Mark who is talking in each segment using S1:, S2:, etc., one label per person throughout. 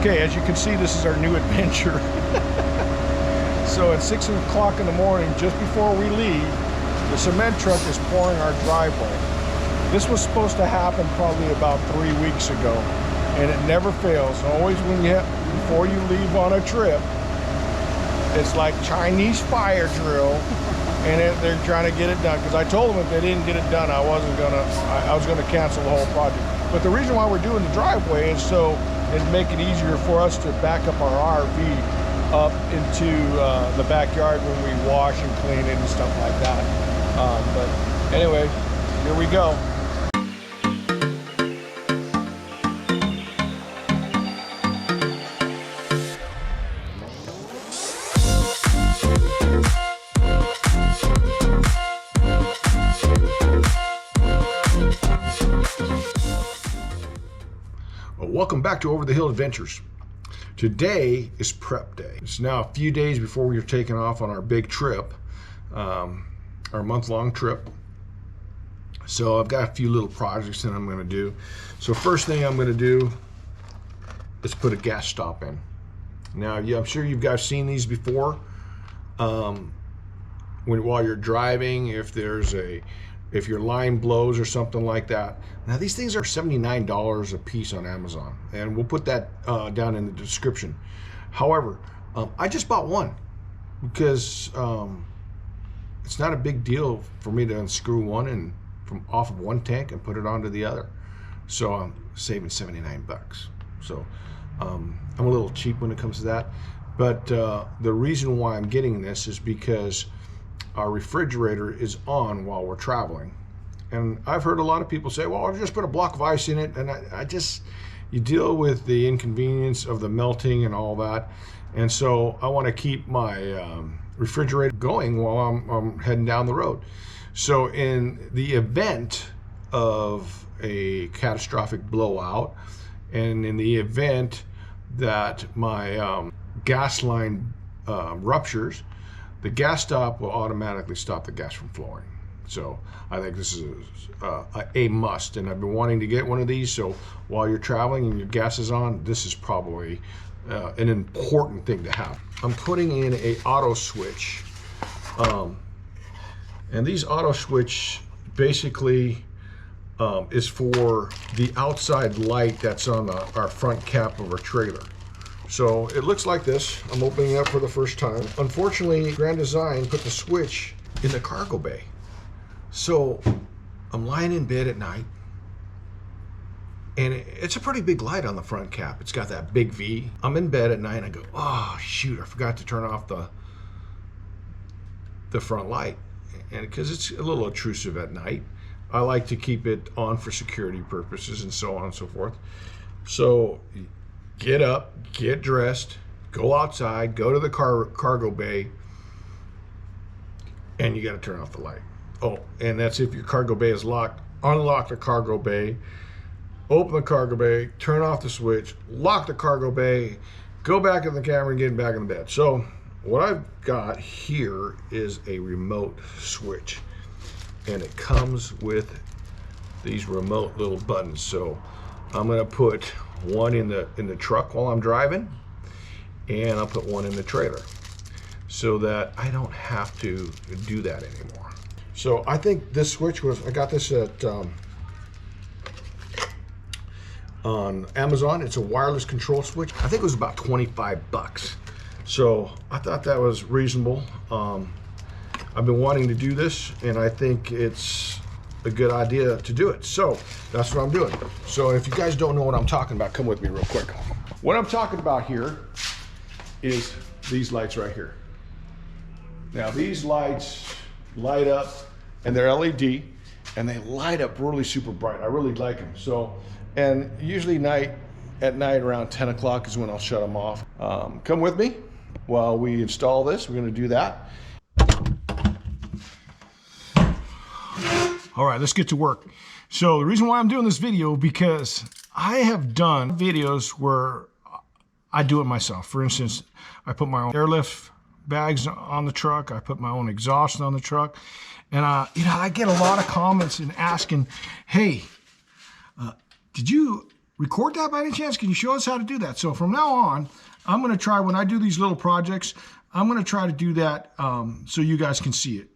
S1: Okay, as you can see, this is our new adventure. So at 6 o'clock in the morning, just before we leave, the cement truck is pouring our driveway. This was supposed to happen probably about 3 weeks ago, and it never fails. Always before you leave on a trip, it's like Chinese fire drill, and they're trying to get it done. Because I told them if they didn't get it done, I was gonna cancel the whole project. But the reason why we're doing the driveway is so it'd make it easier for us to back up our RV up into the backyard when we wash and clean it and stuff like that. But anyway, here we go. Welcome back to Over the Hill Adventures. Today is prep day. It's now a few days before we are taking off on our big trip, our month-long trip. So I've got a few little projects that I'm going to do. So first thing I'm going to do is put a gas stop in. Now, I'm sure you guys seen these before. While you're driving, if your line blows or something like that. Now these things are $79 a piece on Amazon, and we'll put that down in the description. However, I just bought one because it's not a big deal for me to unscrew one and off of one tank and put it onto the other. So I'm saving 79 bucks. So I'm a little cheap when it comes to that. But the reason why I'm getting this is because our refrigerator is on while we're traveling. And I've heard a lot of people say, well, I'll just put a block of ice in it. And you deal with the inconvenience of the melting and all that. And so I want to keep my refrigerator going while I'm heading down the road. So in the event of a catastrophic blowout, and in the event that my gas line ruptures, the gas stop will automatically stop the gas from flowing. So I think this is a must, and I've been wanting to get one of these. So while you're traveling and your gas is on, this is probably an important thing to have. I'm putting in a auto switch, and these auto switch basically is for the outside light that's on our front cap of our trailer. So it looks like this. I'm opening it up for the first time. Unfortunately, Grand Design put the switch in the cargo bay. So I'm lying in bed at night, and it's a pretty big light on the front cap. It's got that big V. I'm in bed at night and I go, oh shoot, I forgot to turn off the front light. And because it's a little intrusive at night, I like to keep it on for security purposes and so on and so forth. So get up, get dressed, go outside, go to the cargo bay, and you got to turn off the light. Oh, and that's if your cargo bay is locked. Unlock the cargo bay, open the cargo bay, turn off the switch, lock the cargo bay, go back in the camera and get back in the bed. So what I've got here is a remote switch, and it comes with these remote little buttons. So I'm going to put one in the truck while I'm driving, and I'll put one in the trailer so that I don't have to do that anymore. So I think this switch I got this at on Amazon. It's a wireless control switch. I think it was about 25 bucks. So I thought that was reasonable. I've been wanting to do this, and I think it's a good idea to do it. So that's what I'm doing. So if you guys don't know what I'm talking about, come with me real quick. What I'm talking about here is these lights right here. Now these lights light up, and they're LED, and they light up really super bright. I really like them. So, and usually at night around 10 o'clock is when I'll shut them off. Come with me while we install this. We're gonna do that. All right, let's get to work. So the reason why I'm doing this video, because I have done videos where I do it myself. For instance, I put my own airlift bags on the truck. I put my own exhaust on the truck. And I get a lot of comments and asking, hey, did you record that by any chance? Can you show us how to do that? So from now on, I'm going to try, when I do these little projects, I'm going to try to do that so you guys can see it.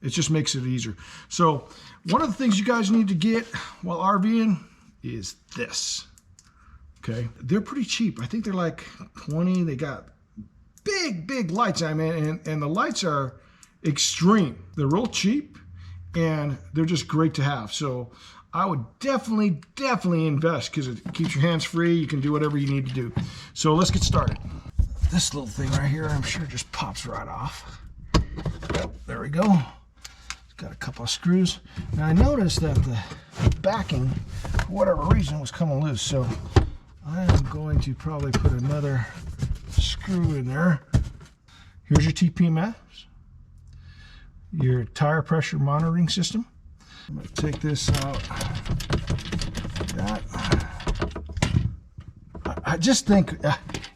S1: It just makes it easier. So one of the things you guys need to get while RVing is this. Okay, they're pretty cheap. I think they're like 20. They got big lights. I mean, and the lights are extreme. They're real cheap, and they're just great to have. So I would definitely invest, because it keeps your hands free. You can do whatever you need to do. So let's get started. This little thing right here, I'm sure just pops right off. Yep, there we go. It's got a couple of screws. Now I noticed that the backing, for whatever reason, was coming loose. So I am going to probably put another screw in there. Here's your TPMS, your tire pressure monitoring system. I'm going to take this out. I just think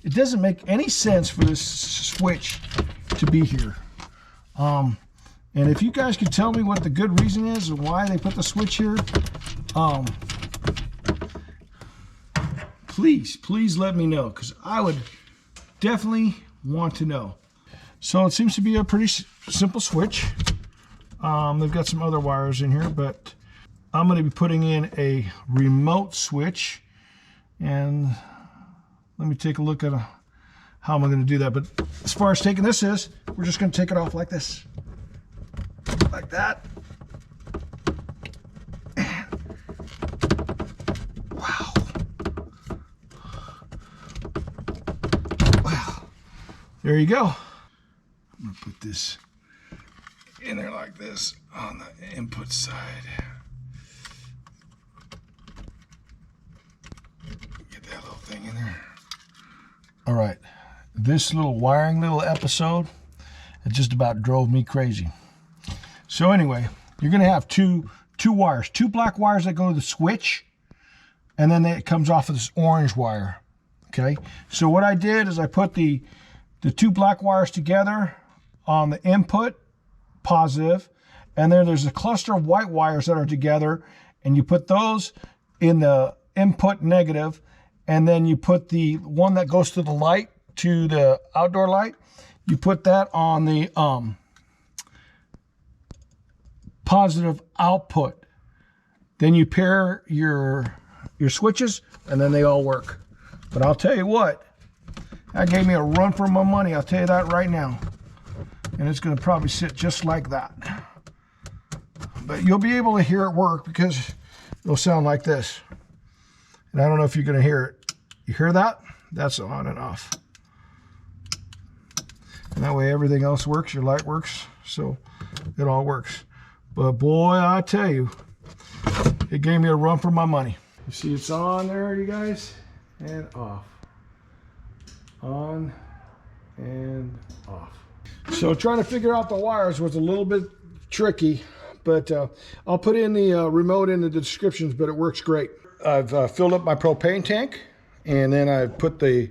S1: it doesn't make any sense for this switch to be here. And if you guys could tell me what the good reason is and why they put the switch here, please let me know, because I would definitely want to know. So it seems to be a pretty simple switch. They've got some other wires in here, but I'm going to be putting in a remote switch, and let me take a look at how am I going to do that. But as far as taking this is, we're just going to take it off like this, like that. Wow. There you go. I'm going to put this in there like this on the input side. Get that little thing in there. All right, this little wiring little episode, it just about drove me crazy. So anyway, you're gonna have two wires, two black wires that go to the switch, and then it comes off of this orange wire. Okay, so what I did is I put the two black wires together on the input positive, and there's a cluster of white wires that are together, and you put those in the input negative, and then you put the one that goes to the light, to the outdoor light, you put that on the positive output. Then you pair your switches, and then they all work. But I'll tell you what, that gave me a run for my money, I'll tell you that right now. And it's going to probably sit just like that. But you'll be able to hear it work, because it'll sound like this. And I don't know if you're going to hear it. You hear that? That's on and off. And that way everything else works, your light works, so it all works. But boy, I tell you, it gave me a run for my money. You see it's on there, you guys, and off. On and off. So trying to figure out the wires was a little bit tricky, but I'll put in the remote in the descriptions, but it works great. I've filled up my propane tank, and then I put the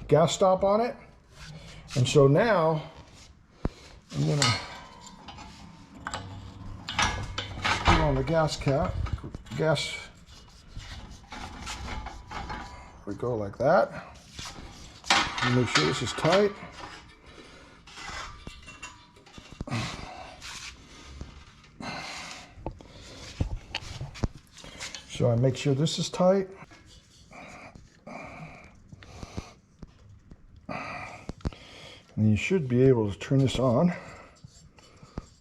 S1: gas stop on it. And so now I'm gonna put on the gas cap. We go like that. And make sure this is tight. So I make sure this is tight. And you should be able to turn this on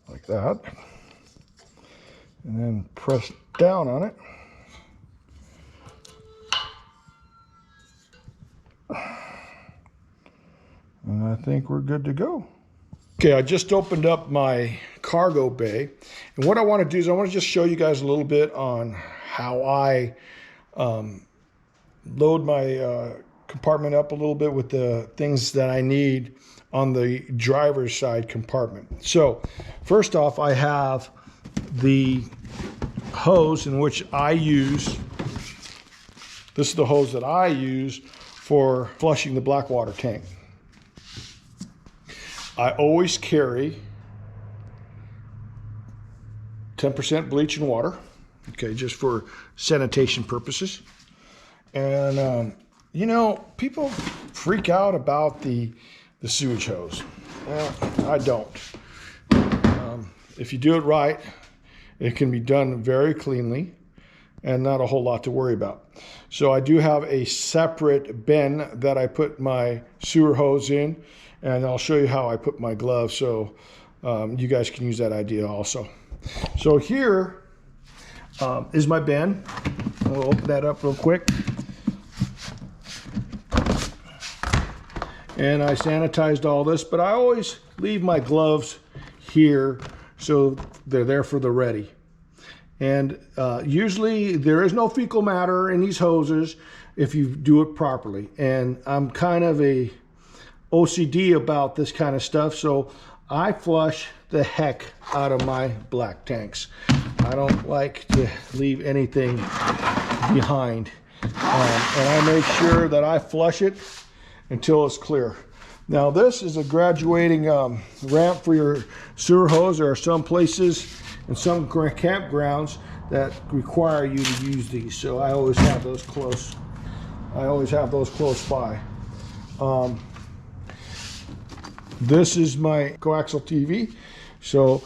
S1: like that. And then press down on it. And I think we're good to go. Okay, I just opened up my cargo bay. And what I want to do is I want to just show you guys a little bit on how I load my compartment up a little bit with the things that I need on the driver's side compartment. So first off, I have the hose in which I use. This is the hose that I use for flushing the black water tank. I always carry 10% bleach and water, Okay, just for sanitation purposes. And you know, people freak out about the sewage hose. Well, I don't. If you do it right, it can be done very cleanly and not a whole lot to worry about. So I do have a separate bin that I put my sewer hose in, and I'll show you how I put my gloves so you guys can use that idea also. So here is my bin. I'll open that up real quick. And I sanitized all this, but I always leave my gloves here so they're there for the ready. And usually there is no fecal matter in these hoses if you do it properly. And I'm kind of a OCD about this kind of stuff, so I flush the heck out of my black tanks. I don't like to leave anything behind. And I make sure that I flush it until it's clear. Now this is a graduating ramp for your sewer hose. There are some places and some campgrounds that require you to use these, so I always have those close. I always have those close by. This is my coaxial TV, so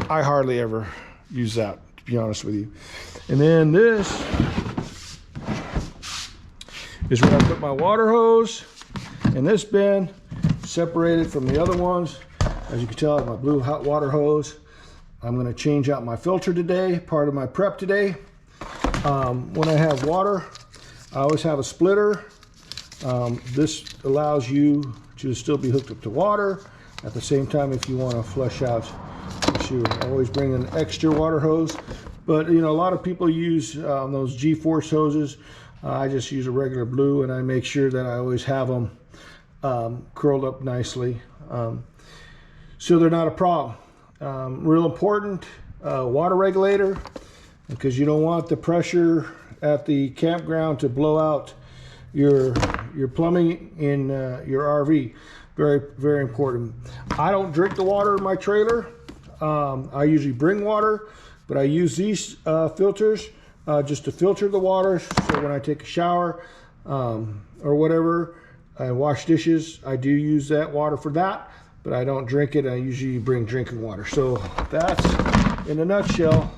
S1: I hardly ever use that, to be honest with you. And then this is where I put my water hose. And this bin, separated from the other ones. As you can tell, I have my blue hot water hose. I'm going to change out my filter today, part of my prep today. When I have water, I always have a splitter. This allows you to still be hooked up to water. At the same time, if you want to flush out the sewer, I always bring an extra water hose. But you know, a lot of people use those G-force hoses. I just use a regular blue, and I make sure that I always have them curled up nicely, so they're not a problem. Real important, water regulator, because you don't want the pressure at the campground to blow out your plumbing in your RV. Very, very important. I don't drink the water in my trailer. I usually bring water, but I use these filters just to filter the water, so when I take a shower or whatever, I wash dishes, I do use that water for that, but I don't drink it. I usually bring drinking water. So that's, in a nutshell,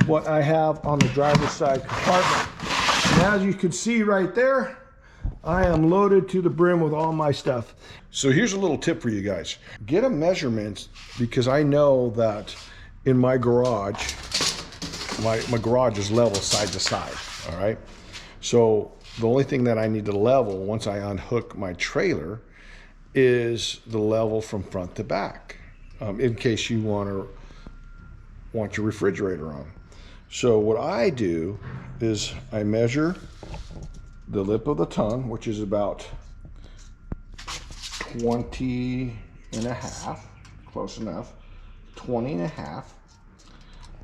S1: what I have on the driver's side compartment. And as you can see right there, I am loaded to the brim with all my stuff. So here's a little tip for you guys. Get a measurement, because I know that in my garage, my garage is level side to side, all right? So the only thing that I need to level once I unhook my trailer is the level from front to back, in case you want your refrigerator on. So what I do is I measure the lip of the tongue, which is about 20 and a half, close enough, 20 and a half.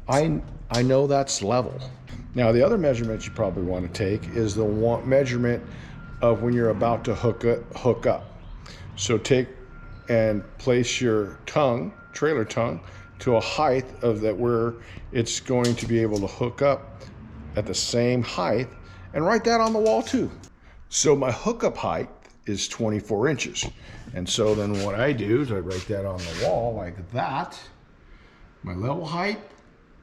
S1: I know that's level. Now the other measurement you probably want to take is the measurement of when you're about to hook up. So take and place your tongue, trailer tongue, to a height of that where it's going to be able to hook up at the same height, and write that on the wall too. So my hookup height is 24 inches. And so then what I do is I write that on the wall like that. My level height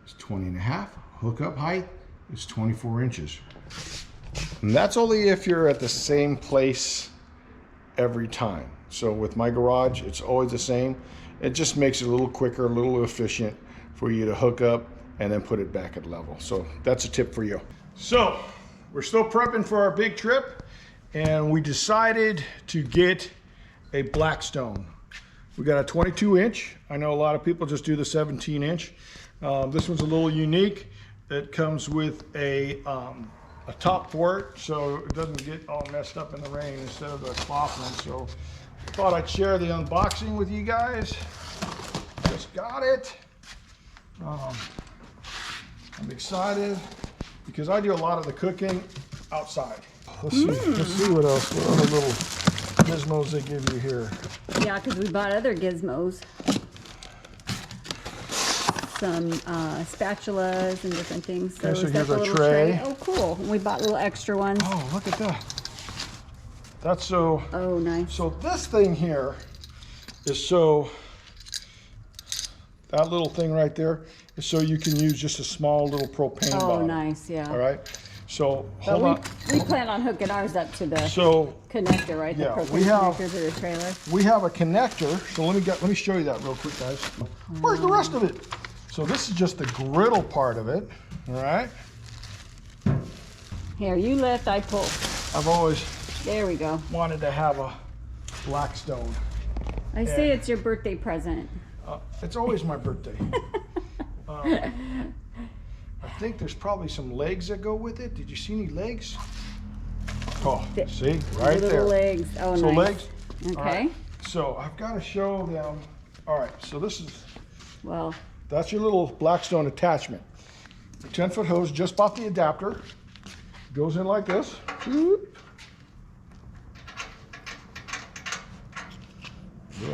S1: is 20 and a half. Hookup height is 24 inches. And that's only if you're at the same place every time. So with my garage, it's always the same. It just makes it a little quicker, a little efficient for you to hook up and then put it back at level. So that's a tip for you. So we're still prepping for our big trip, and we decided to get a Blackstone. We got a 22 inch. I know a lot of people just do the 17 inch. This one's a little unique. It comes with a top for it, so it doesn't get all messed up in the rain instead of the cloth one. So I thought I'd share the unboxing with you guys. Just got it. I'm excited because I do a lot of the cooking outside. Let's see what else, what other little gizmos they give you here.
S2: Yeah, because we bought other gizmos. some spatulas and different things. So,
S1: Okay, so
S2: is that
S1: here's
S2: the
S1: our
S2: little
S1: tray.
S2: Oh, cool. And we bought little extra ones.
S1: Oh, look at that. That's so.
S2: Oh, nice.
S1: So this thing here is so. That little thing right there is so you can use just a small little propane bottle.
S2: Oh, nice. Yeah.
S1: All right. So
S2: But
S1: hold on.
S2: we plan on hooking ours up to the connector, right?
S1: Yeah,
S2: the propane
S1: we have
S2: connector to the trailer.
S1: We have a connector. So let me show you that real quick, guys. Where's the rest of it? So this is just the griddle part of it. All right.
S2: Here, you lift, I pull.
S1: I've always
S2: There we go.
S1: wanted to have a Blackstone.
S2: I say it's your birthday present.
S1: It's always my birthday. I think there's probably some legs that go with it. Did you see any legs? Oh, see, right
S2: Little
S1: there.
S2: legs. Oh,
S1: So
S2: nice.
S1: legs.
S2: Okay.
S1: All right. So I've got to show them. All right. So this is.
S2: Well,
S1: That's your little Blackstone attachment. The 10-foot hose. Just bought the adapter. Goes in like this. Yeah,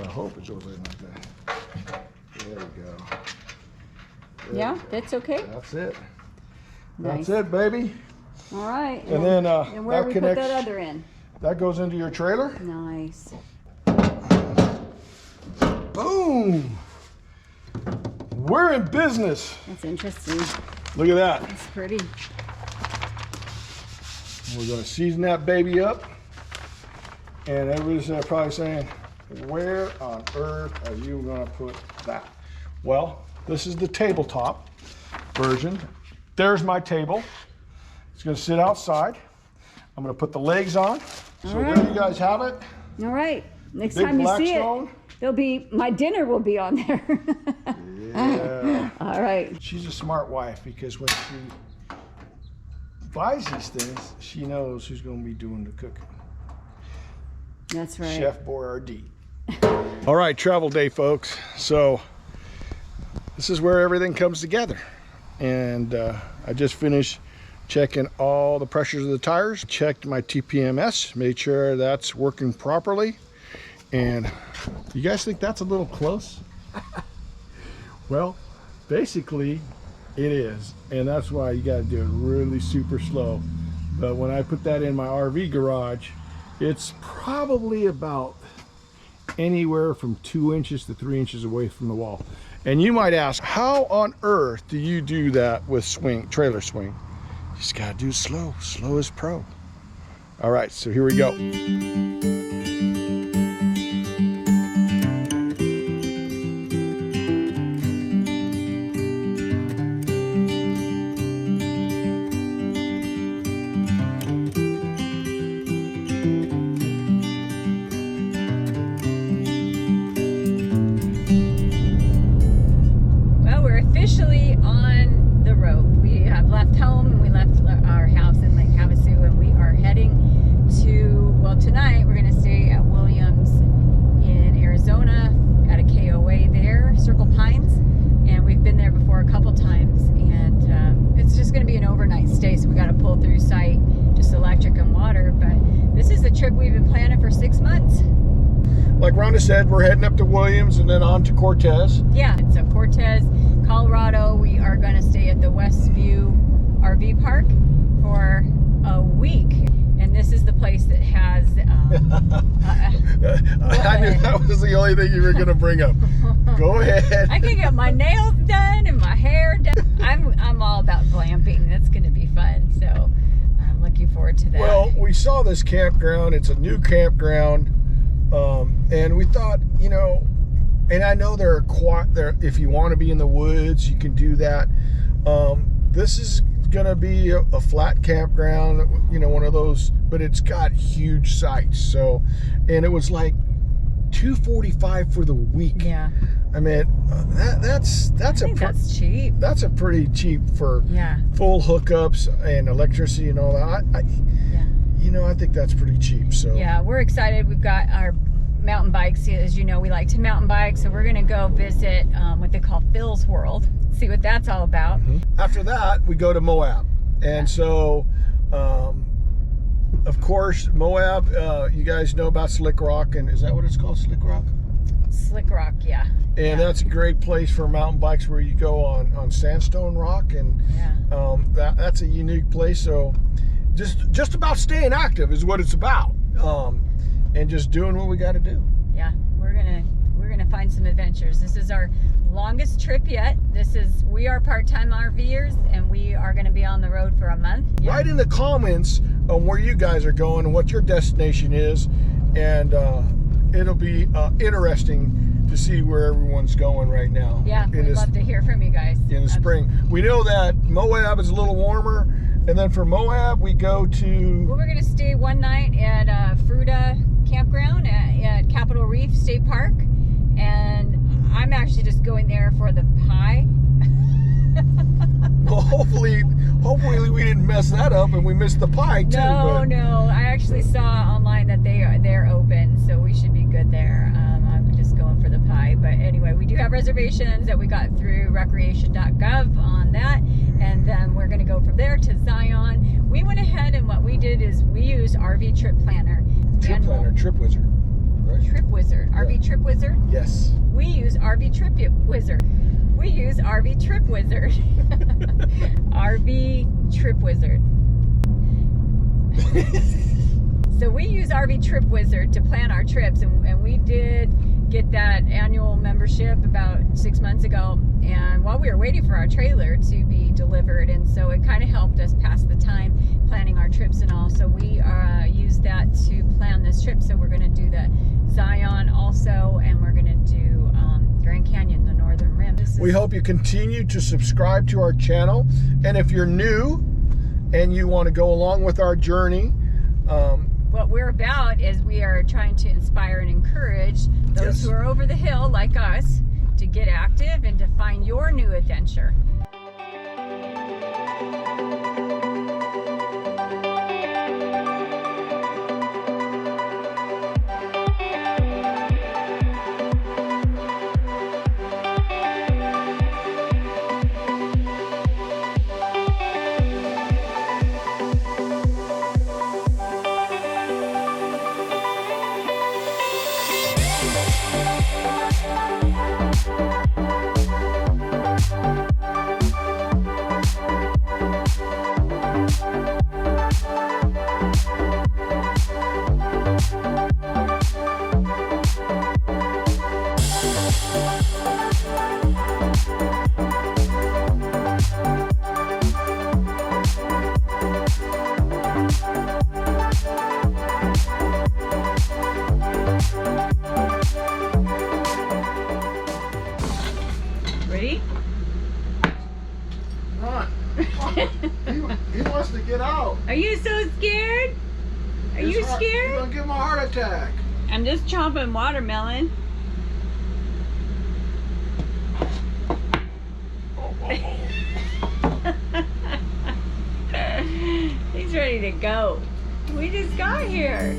S1: I hope it goes in like that. There we go.
S2: yeah, that's okay.
S1: That's it.
S2: Nice.
S1: That's it, baby.
S2: All right.
S1: And then
S2: and where
S1: that
S2: we put
S1: connects.
S2: that other in?
S1: That goes into your trailer.
S2: Nice.
S1: Boom. We're in business.
S2: That's interesting.
S1: Look at that.
S2: That's pretty.
S1: We're going to season that baby up. And everybody's probably saying, where on earth are you going to put that? Well, this is the tabletop version. There's my table. It's going to sit outside. I'm going to put the legs on. So
S2: All right.
S1: there you guys have it.
S2: All right. Next
S1: Big
S2: time you see it,
S1: Blackstone.
S2: there'll be my dinner will be on there.
S1: Yeah.
S2: All right.
S1: She's a smart wife because when she buys these things, she knows who's going to be doing the cooking.
S2: That's right.
S1: Chef Boyardee. All right, travel day, folks. So this is where everything comes together. And I just finished checking all the pressures of the tires, checked my TPMS, made sure that's working properly. And you guys think that's a little close? Well, basically it is. And that's why you got to do it really super slow. But when I put that in my RV garage, it's probably about anywhere from 2 inches to 3 inches away from the wall. And you might ask, how on earth do you do that with trailer swing? You just gotta do slow as pro. All right, so here we go.
S2: Officially on the road. We have left home. We left our house in Lake Havasu, and we are heading to, well, tonight we're going to stay at Williams in Arizona at a KOA there, Circle Pines, and we've been there before a couple times, and it's just going to be an overnight stay, so we got to pull through site, just electric and water. But this is a trip we've been planning for 6 months.
S1: Like Rhonda said, we're heading up to Williams and then on to Cortez.
S2: Yeah, so Cortez, Colorado, we are going to stay at the Westview RV Park for a week. And this is the place that has...
S1: I knew that was the only thing you were going to bring up. Go ahead.
S2: I can get my nails done and my hair done. I'm all about glamping. That's going to be fun. So I'm looking forward to that.
S1: Well, we saw this campground. It's a new campground. And we thought, you know, and I know there, if you want to be in the woods, you can do that. This is going to be a flat campground, you know, one of those, but it's got huge sites. So, and it was like $245 for the week.
S2: Yeah.
S1: I mean, that's
S2: cheap.
S1: That's a pretty cheap for full hookups and electricity and all that. You know, I think that's pretty cheap. So
S2: yeah, we're excited. We've got our mountain bikes. As you know, we like to mountain bike, so we're gonna go visit what they call Phil's World, see what that's all about.
S1: After that, we go to Moab, and so of course Moab, you guys know about Slick Rock, and is that what it's called, Slick Rock?
S2: Slick Rock, yeah.
S1: And that's a great place for mountain bikes where you go on sandstone rock, and that's a unique place. So just about staying active is what it's about, and just doing what we got to do.
S2: Yeah, we're gonna find some adventures. This is our longest trip yet. We are part-time RVers, and we are gonna be on the road for a month. Yeah.
S1: Write in the comments on where you guys are going and what your destination is, and it'll be interesting to see where everyone's going right now.
S2: Yeah, we'd love to hear from you guys.
S1: In the spring. We know that Moab is a little warmer, and then for Moab we go to...
S2: Well, we're going to stay one night at Fruta Campground at Capitol Reef State Park, and I'm actually just going there for the pie.
S1: Well, hopefully we didn't mess that up and we missed the pie too.
S2: No, I actually saw online that they're open, so we should be good there. I'm just going for the pie, but anyway, we do have reservations that we got through recreation.gov on that, and then we're going to go from there to Zion. We went ahead, and what we did is we used RV Trip Planner.
S1: Trip Wizard. Right?
S2: Trip Wizard.
S1: Yeah.
S2: RV Trip Wizard?
S1: Yes.
S2: We use RV Trip Wizard. We use RV Trip Wizard. RV Trip Wizard. So we use RV Trip Wizard to plan our trips, and we did get that annual membership about 6 months ago, and while we were waiting for our trailer to be delivered, and so it kind of helped us pass the time planning our trips and all. So we used that to plan this trip. So we're going to do the Zion also, and we're going to do Grand Canyon, the Northern Rim.
S1: We hope you continue to subscribe to our channel, and if you're new and you want to go along with our journey,
S2: what we're about is we are trying to inspire and encourage those who are over the hill like us to get active and to find your new adventure. Ready?
S1: Ron, he wants to get out.
S2: Are you so scared? Are you scared?
S1: You're gonna give him a heart attack.
S2: I'm just chomping watermelon. He's ready to go. We just got here.